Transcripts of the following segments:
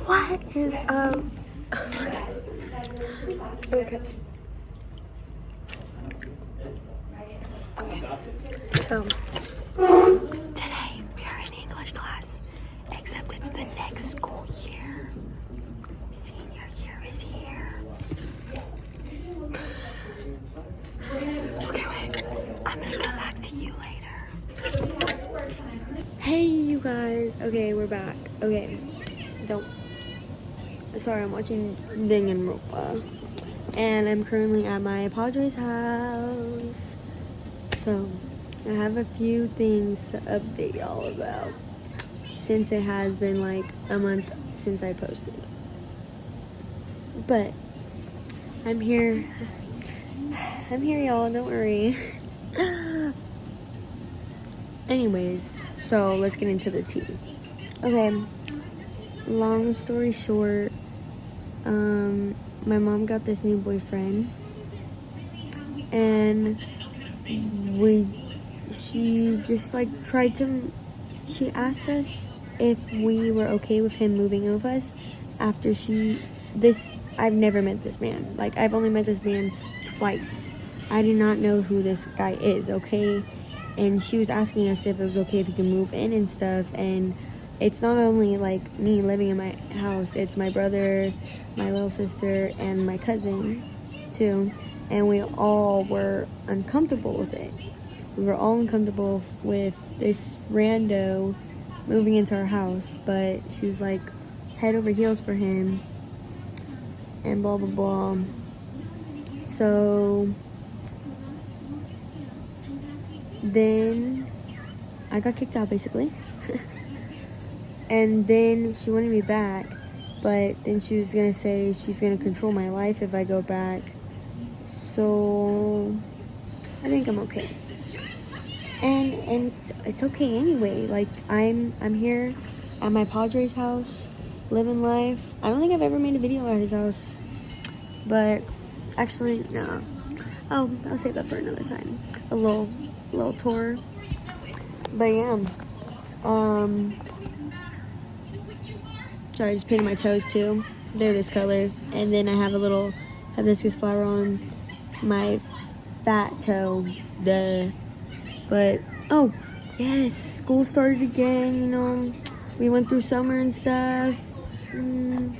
What is up? Okay. So today we are in English class, except it's the next school year. Senior year is here. Okay, wait. I'm gonna come back to you later. Hey, you guys. Okay, we're back. Okay, sorry, I'm watching Ding and Ropa. And I'm currently at my Padre's house. So, I have a few things to update y'all about. Since it has been like a month since I posted. But, I'm here. I'm here, y'all. Don't worry. Anyways, so let's get into the tea. Okay. Long story short, my mom got this new boyfriend, and she just like she asked us if we were okay with him moving in with us after I've never met this man. Like, I've only met this man twice. I did not know who this guy is, okay? And she was asking us if it was okay if he could move in and stuff, and it's not only like me living in my house, it's my brother, my little sister, and my cousin too, and we all were uncomfortable with it. We were all uncomfortable with this rando moving into our house, but she was like head over heels for him and blah blah blah. So then I got kicked out basically. And then she wanted me back, but then she was gonna say she's gonna control my life if I go back. So I think I'm okay. And it's okay anyway. Like, I'm here at my Padre's house, living life. I don't think I've ever made a video at his house, but actually no. Oh, I'll save that for another time. A little tour. But yeah. Sorry, I just painted my toes too. They're this color. And then I have a little hibiscus flower on my fat toe. Duh. But, oh, yes, school started again, you know. We went through summer and stuff. Same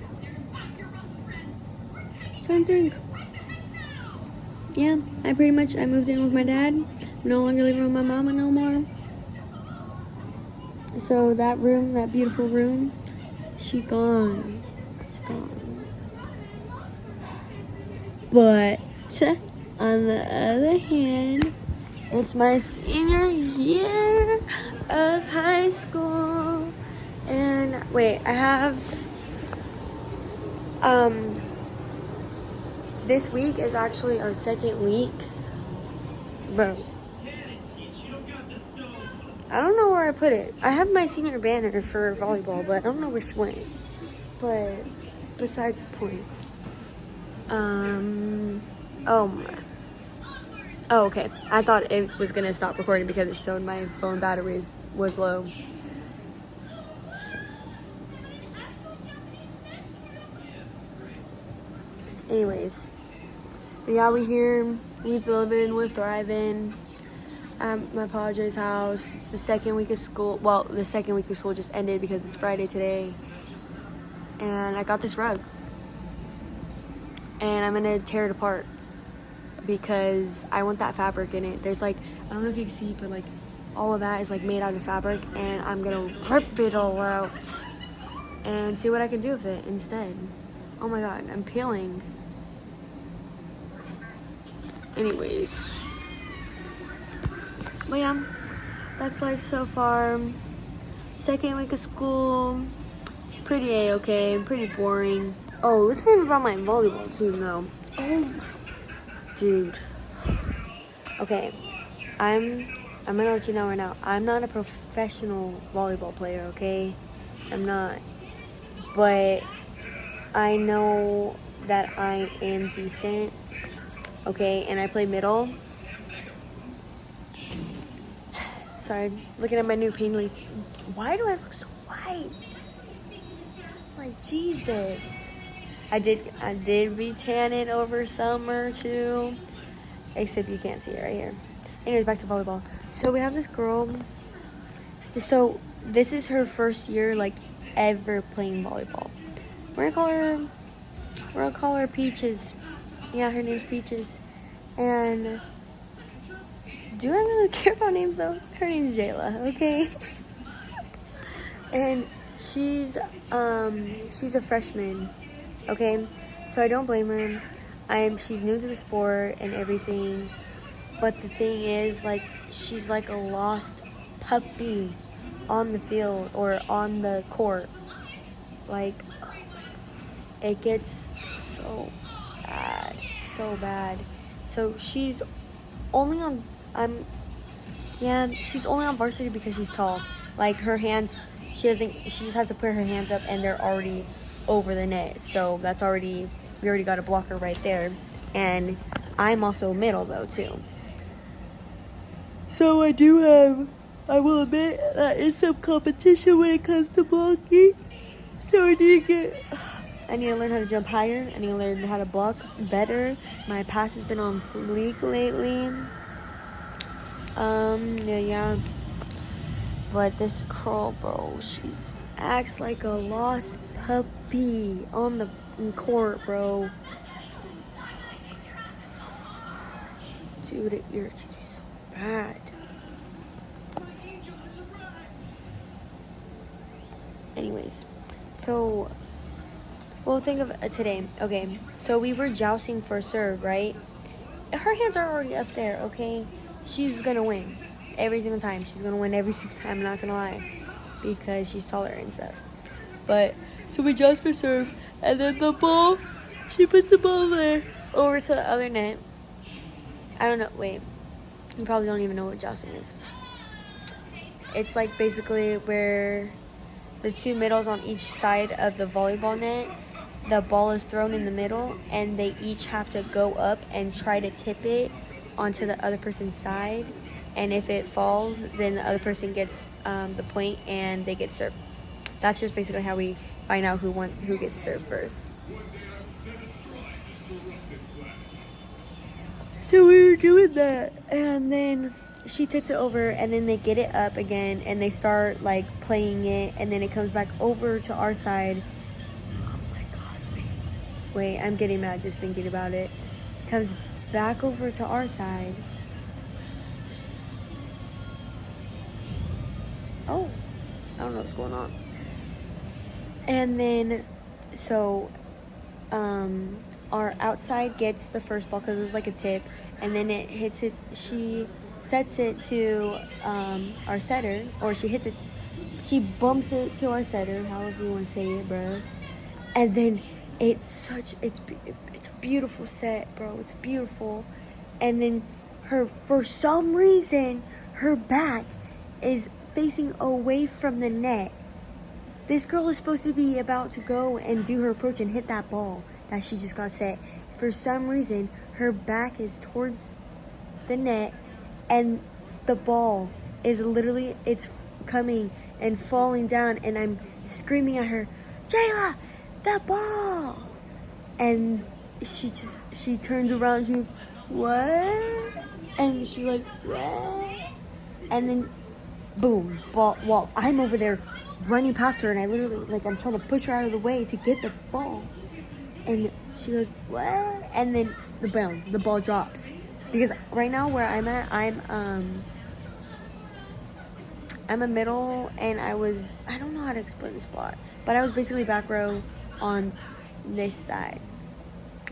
thing. Yeah, I moved in with my dad. No longer living with my mama no more. So that room, that beautiful room, she gone. But on the other hand, it's my senior year of high school. And wait, I have this week is actually our second week. Bro, I don't know where I put it. I have my senior banner for volleyball, but I don't know which went. But besides the point. Oh, okay. I thought it was gonna stop recording because it showed my phone batteries was low. Anyways, yeah, we're living, we're thriving. My Padre's house. It's the second week of school. Well, the second week of school just ended because it's Friday today. And I got this rug. And I'm gonna tear it apart because I want that fabric in it. There's like, I don't know if you can see, but like all of that is like made out of fabric, and I'm gonna rip it all out and see what I can do with it instead. Oh my god, I'm peeling. Anyways. But yeah, that's life so far. Second week of school, pretty A-okay, pretty boring. Oh, let's think about my volleyball team now. Oh, dude. Okay, I'm gonna let you know right now. I'm not a professional volleyball player, okay? I'm not. But I know that I am decent, okay? And I play middle. Sorry, looking at my new paint leads. Why do I look so white? like, Jesus. I did re-tan it over summer too. Except you can't see it right here. Anyways, back to volleyball. So we have this girl. So this is her first year like ever playing volleyball. We're gonna call her Peaches. Yeah, her name's Peaches. And do I really care about names though? Her name's Jayla, okay? And she's a freshman, okay? So I don't blame her. She's new to the sport and everything. But the thing is, like, she's like a lost puppy on the field or on the court. Like, oh my God. It gets so bad. So bad. So she's only on she's only on varsity because she's tall. Like, her hands, she just has to put her hands up and they're already over the net. So we already got a blocker right there. And I'm also middle though too. So I will admit that it's some competition when it comes to blocking. So I need to learn how to jump higher. I need to learn how to block better. My pass has been on fleek lately. Yeah. But this girl, bro, she acts like a lost puppy on the court, bro. Dude, it irritates me so bad. Anyways, so we'll think of today. Okay, so we were jousting for a serve, right? Her hands are already up there, okay? She's gonna win every single time. She's gonna win every single time, I'm not gonna lie, because she's taller and stuff. But so we joust for serve, and then the ball, she puts the ball there over to the other net. I don't know, wait, you probably don't even know what jousting is. It's like basically where the two middles on each side of the volleyball net, the ball is thrown in the middle and they each have to go up and try to tip it onto the other person's side. And if it falls, then the other person gets the point and they get served. That's just basically how we find out who gets served first. So we were doing that, and then she tips it over, and then they get it up again, and they start like playing it, and then it comes back over to our side. Oh my God, wait, I'm getting mad just thinking about it. It comes back over to our side. Oh, I don't know what's going on. And then, so, our outside gets the first ball because it was like a tip, and then it hits it. She sets it to our setter, or she hits it. She bumps it to our setter, however you want to say it, bro. And then it's a beautiful set, bro. It's beautiful. And then for some reason, her back is facing away from the net. This girl is supposed to be about to go and do her approach and hit that ball that she just got set. For some reason, her back is towards the net, and the ball is literally, it's coming and falling down, and I'm screaming at her, Jayla, the ball! And she turns around, she goes, what? And she's like, what? And then, boom, ball, well, I'm over there running past her, and I literally, like, I'm trying to push her out of the way to get the ball. And she goes, what? And then the ball drops. Because right now where I'm at, I'm a middle, and I don't know how to explain the spot, but I was basically back row on this side.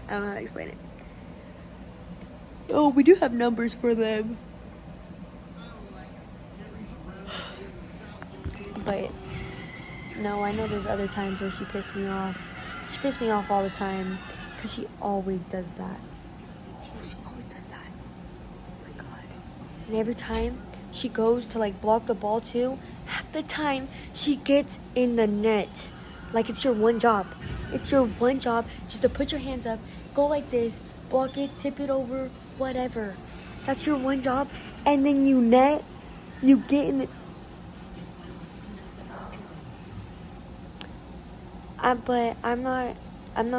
I don't know how to explain it. Oh, we do have numbers for them. But no, I know there's other times where she pissed me off. She pissed me off all the time because she always does that. Oh, she always does that. Oh my God. And every time she goes to like block the ball too, half the time she gets in the net. Like, it's your one job. It's your one job just to put your hands up, go like this, block it, tip it over, whatever. That's your one job. And then you get in the... But I'm not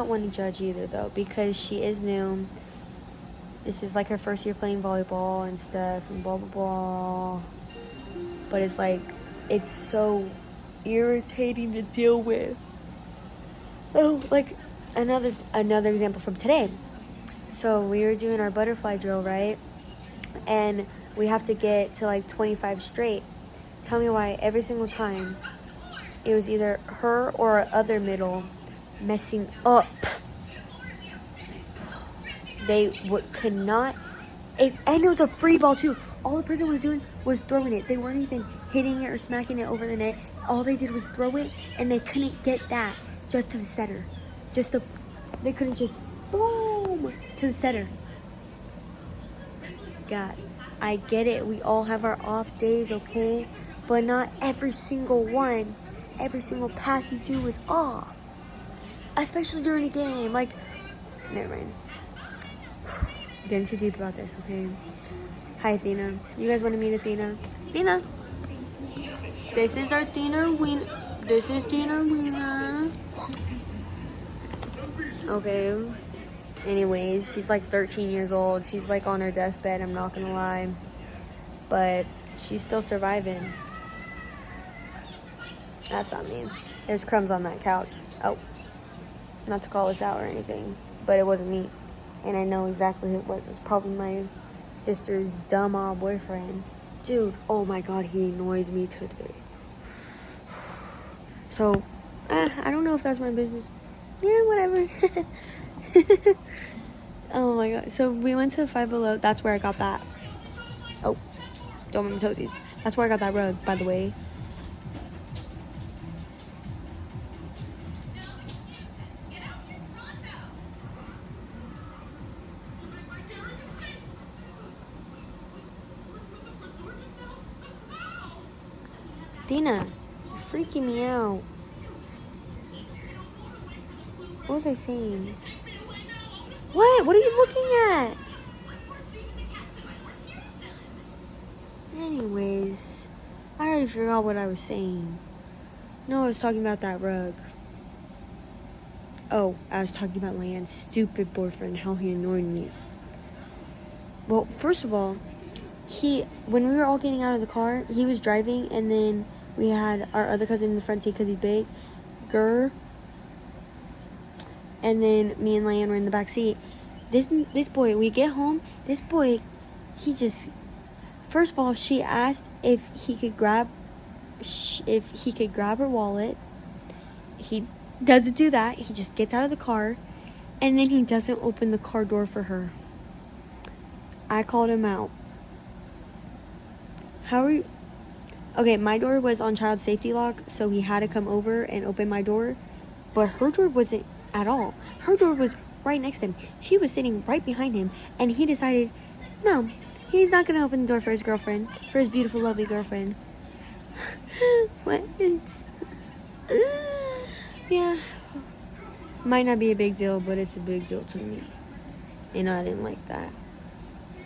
one to judge either, though, because she is new. This is like her first year playing volleyball and stuff and blah blah blah. But it's like, it's so irritating to deal with. Oh, like another example from today. So we were doing our butterfly drill, right? And we have to get to like 25 straight. Tell me why every single time it was either her or our other middle messing up. They could not. And it was a free ball too. All the person was doing was throwing it. They weren't even hitting it or smacking it over the net. All they did was throw it, and they couldn't get that just to the setter. They couldn't just boom to the setter. God, I get it. We all have our off days, okay? But not every single one. Every single pass you do is off. Especially during a game. Like, never mind. Getting too deep about this, okay? Hi, Athena. You guys want to meet Athena? Athena! This is our Athena Wiener. This is Athena Wiener. Okay. Anyways, she's like 13 years old. She's like on her deathbed, I'm not gonna lie. But she's still surviving. That's not me. There's crumbs on that couch. Oh. Not to call us out or anything, but it wasn't me. And I know exactly who it was. It was probably my sister's dumb old boyfriend. Dude, oh my god, he annoyed me today. So, I don't know if that's my business. Yeah, whatever. Oh my god. So we went to Five Below. That's where I got that. Oh, don't make me toesies. That's where I got that rug, by the way. Dina, you're freaking me out. What was I saying? What? What are you looking at? Anyways, I already forgot what I was saying. No, I was talking about that rug. Oh, I was talking about Leanne's stupid boyfriend, how he annoyed me. Well, first of all, when we were all getting out of the car, he was driving, and then we had our other cousin in the front seat because he's big, and then me and Leanne were in the back seat. This boy, we get home, this boy, first of all, she asked if he could grab her wallet. He doesn't do that. He just gets out of the car, and then he doesn't open the car door for her. I called him out. How are you? Okay, my door was on child safety lock, so he had to come over and open my door. But her door wasn't at all. Her door was right next to him. She was sitting right behind him, and he decided, no, he's not going to open the door for his girlfriend, for his beautiful, lovely girlfriend. What? Yeah. Might not be a big deal, but it's a big deal to me. And I didn't like that.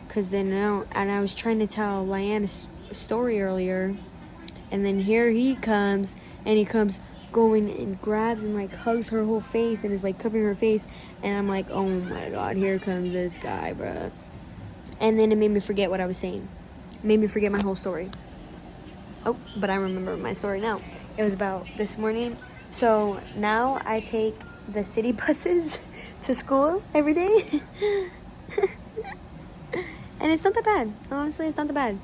Because then now, and I was trying to tell Leanne a story earlier, and then here he comes, and he comes going and grabs and like hugs her whole face and is like covering her face, and I'm like, oh my god, here comes this guy, bruh. And then it made me forget what I was saying. It made me forget my whole story. Oh, but I remember my story now. It was about this morning. So now I take the city buses to school every day. And it's not that bad. Honestly, it's not that bad.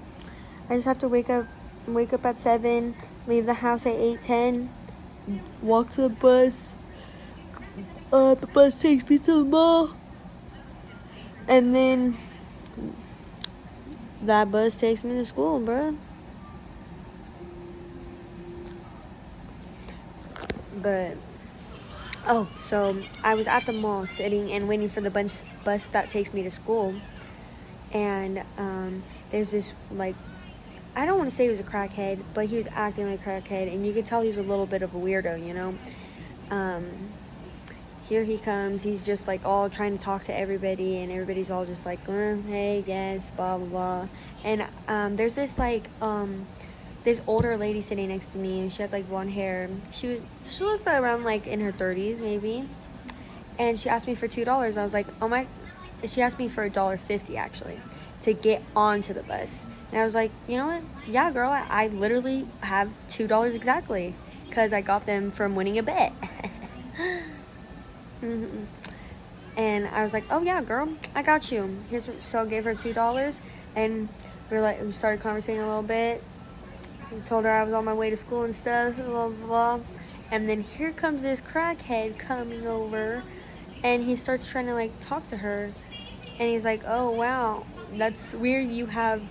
I just have to wake up at 7, leave the house at 8:10, walk to the bus. The bus takes me to the mall. And then that bus takes me to school, bruh. But, so I was at the mall sitting and waiting for the bus that takes me to school. And there's this, like, I don't want to say he was a crackhead, but he was acting like a crackhead, and you could tell he was a little bit of a weirdo, you know. Here he comes, he's just like all trying to talk to everybody, and everybody's all just like, hey, yes, blah blah blah. And there's this like this older lady sitting next to me, and she had like blonde hair. She looked around like in her 30s maybe, and she asked me for $2. I was like, oh my. She asked me for $1.50 actually to get onto the bus, and I was like, you know what? Yeah, girl, I literally have $2 exactly because I got them from winning a bet. Mm-hmm. And I was like, oh yeah, girl, I got you. So I gave her $2, and we started conversating a little bit. I told her I was on my way to school and stuff, blah, blah, blah. And then here comes this crackhead coming over, and he starts trying to, like, talk to her. And he's like, oh, wow, that's weird. You have,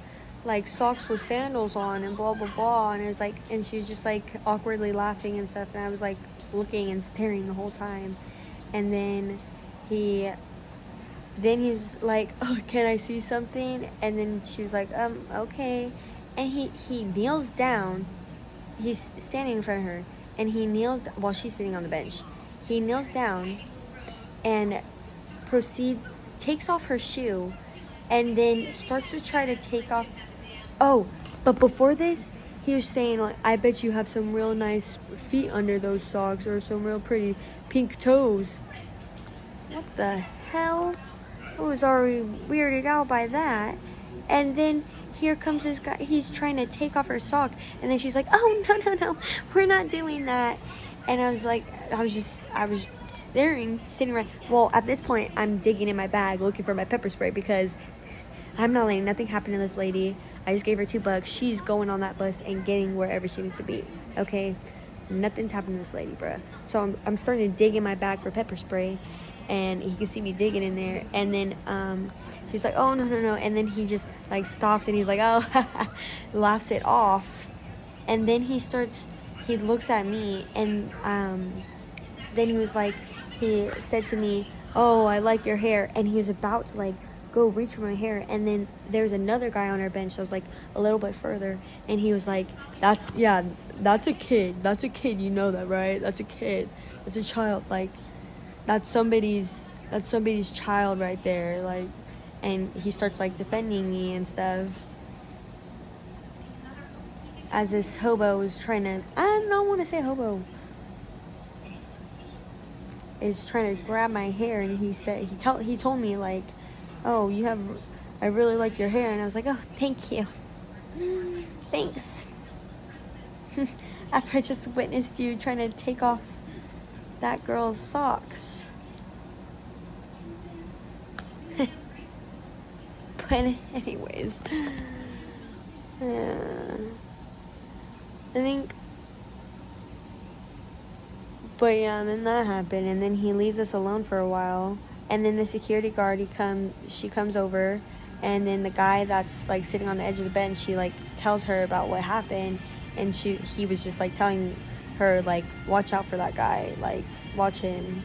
like, socks with sandals on and blah, blah, blah. And it was like, and she was just, like, awkwardly laughing and stuff. And I was, like, looking and staring the whole time. And then he's like, oh, can I see something? And then she was like, okay. And he kneels down. He's standing in front of her, and he kneels while she's sitting on the bench. He kneels down and takes off her shoe, and then starts to try to take off. Oh, but before this, he was saying, like, I bet you have some real nice feet under those socks, or some real pretty pink toes. What the hell? I was already weirded out by that. And then here comes this guy. He's trying to take off her sock, and then she's like, oh, no, we're not doing that. And I was sitting right. Well, at this point, I'm digging in my bag looking for my pepper spray, because I'm not letting nothing happen to this lady. I just gave her $2. She's going on that bus and getting wherever she needs to be. Okay, nothing's happening to this lady, bruh. So I'm starting to dig in my bag for pepper spray, and he can see me digging in there. And then she's like, oh, no, and then he just, like, stops, and he's like, oh, laughs it off. And then he looks at me, and then he said to me, oh, I like your hair. And he was about to, like, go reach for my hair, and then there's another guy on our bench that was, like, a little bit further, and he was like, that's a kid, you know that, right? That's a kid, that's a child, like, that's somebody's child right there, like. And he starts, like, defending me and stuff, as this hobo is trying to, I don't want to say hobo, is trying to grab my hair. And he told me, like, oh, I really like your hair. And I was like, oh, thank you, thanks. After I just witnessed you trying to take off that girl's socks. But anyways, I think, but yeah, then that happened, and then he leaves us alone for a while, and then the security guard, she comes over, and then the guy that's, like, sitting on the edge of the bench, she, like, tells her about what happened, and he was just, like, telling her, like, watch out for that guy, like, watch him,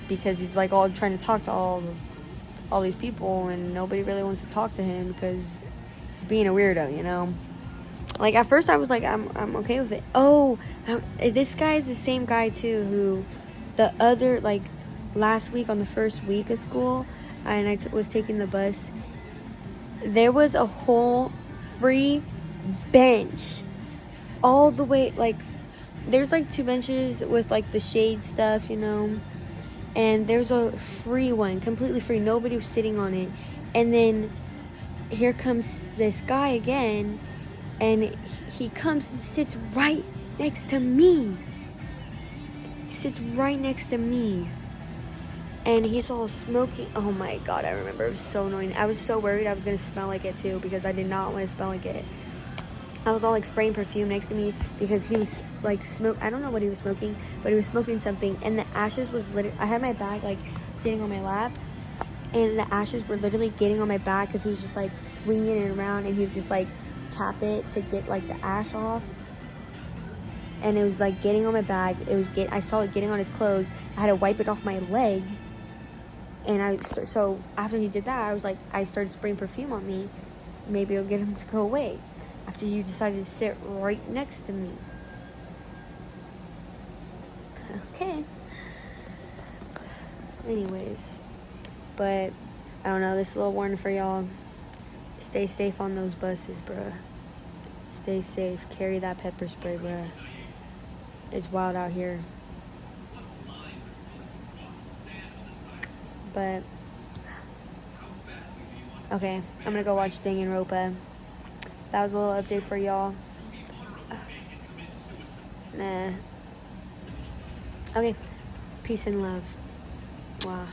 because he's, like, all trying to talk to all these people, and nobody really wants to talk to him because he's being a weirdo, you know. Like, at first I was like, I'm okay with it. Oh, this guy is the same guy too who the other, like, last week on the first week of school, and I was taking the bus, there was a whole free bench all the way, like, there's, like, 2 benches with, like, the shade stuff, you know. And there's a free one, completely free. Nobody was sitting on it. And then here comes this guy again, and he comes and sits right next to me. He sits right next to me. And he's all smoking. Oh my God, I remember. It was so annoying. I was so worried I was going to smell like it too, because I did not want to smell like it. I was all, like, spraying perfume next to me because he was, like, I don't know what he was smoking, but he was smoking something, and the ashes was literally, I had my bag, like, sitting on my lap, and the ashes were literally getting on my back because he was just, like, swinging it around, and he would just, like, tap it to get, like, the ash off, and it was, like, getting on my bag. I saw it getting on his clothes. I had to wipe it off my leg, and so after he did that, I was like, I started spraying perfume on me. Maybe it'll get him to go away. After you decided to sit right next to me. Okay. Anyways. But, I don't know, this is a little warning for y'all. Stay safe on those buses, bruh. Stay safe. Carry that pepper spray, bruh. It's wild out here. But okay, I'm gonna go watch Danganronpa. That was a little update for y'all. Nah. Okay. Peace and love. Wow.